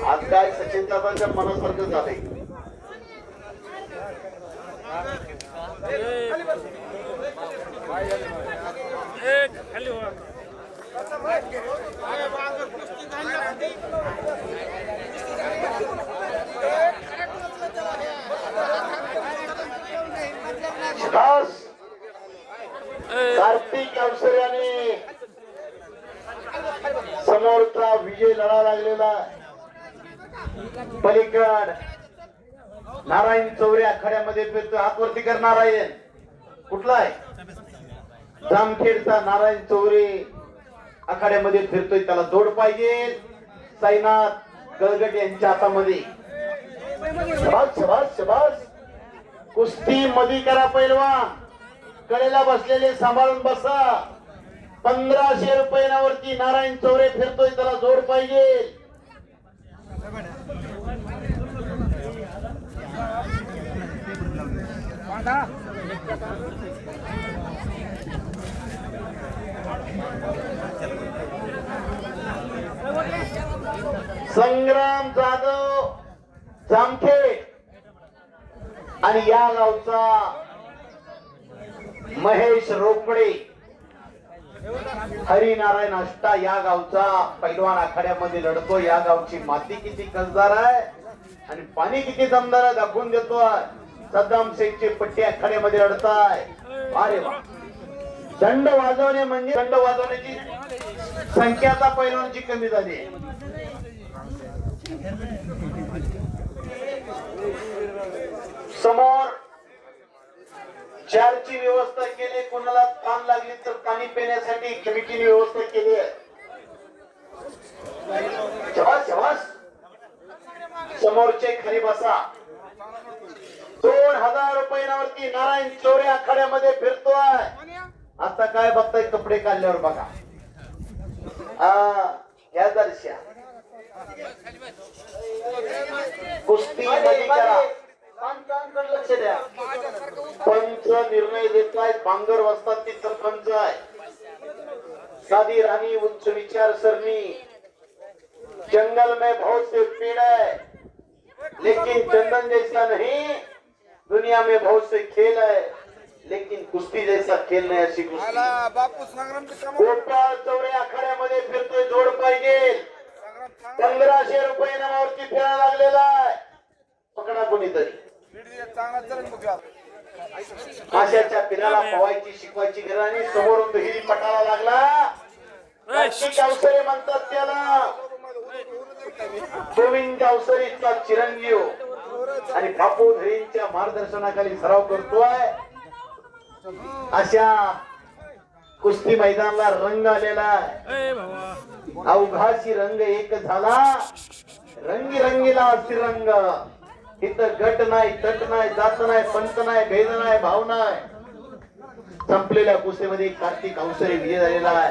आज काय सचिन दादांच्या मनासारखं झालंय. कार्तिक अवसर्याने समोरचा विजय लढा लागलेला. पलीकड नारायण चौरे आखाड्यामध्ये फिरतो. हात वरती कर नारायण. कुठला आहे? जामखेडचा नारायण चौरे आखाड्यामध्ये फिरतोय. त्याला जोड पाहिजे. साईनाथ गळगट यांच्या हातामध्ये. शबास शबास शबास. कुस्ती मध्ये करा पैलवान. कडेला बसलेले सांभाळून बसा. 1500 रुपयावरती नारायण चौरे फिरतोय. त्याला जोड पाहिजे. संग्राम जाधव जामखेड आणि या गावचा महेश रोकडे हरिनारायण अष्टा या गावचा पैलवान आखाड्यामध्ये लढतो. या गावची माती किती कसदार आहे आणि पाणी किती दमदार आहे दाखवून देतोय. सद्दाम शेखची पट्टी आखाड्यामध्ये लढताय. अरे वा. दंड वाजवणे म्हणजे दंड वाजवण्याची संख्याचा पैलवानची कमी झाली. समोर चारची व्यवस्था केली. कोणाला ताण लागली तर पाणी पिण्यासाठी कमिटीने व्यवस्था केली आहे. समोरचे खाली बसा. 2000 रुपयावरती नारायण चौरे आखाड्यामध्ये फिरतोय. आता काय बघताय? कपडे काढल्यावर बघा. या दर्शा कुस्ती मध्ये करा. लक्ष द्या. पंच निर्णय देत आहेत. बांगर वस्तात ती सरपंच आहे. साधी राणी उच्च विचार सरणी. जंगल में बहुत से पेड़ है लेकिन चंदन जैसा नहीं. दुनिया में बहुत से खेल है लेकिन कुस्ती जैसा खेल नाही. अशी कुस्ती. गोपाळ चौरे आखाड्यामध्ये फिरतोय. जोड पाहिजे. 1500 रुपये नावावरती फिरायला लागलेला आहे. पकडा कोणीतरी. माशाच्या पिराला पवायची शिकवायची घराने समोरून दुहेरी पटाला लागला. कार्तिक अवसरे म्हणतात त्याला. गोविंद अवसरेचा चिरंजीव आणि बापू धरींच्या मार्गदर्शनाखाली सराव करतोय. अशा कुस्ती मैदानाला रंग आलेला आहे. अवघाची रंग एक झाला. रंगी रंगीला रंग. इथं गट नाही, तट नाही, जात नाही, पंत नाही, भेद नाही, भाव नाही. संपलेल्या कुस्तीमध्ये कार्तिक अवसरे विजय झालेला आहे.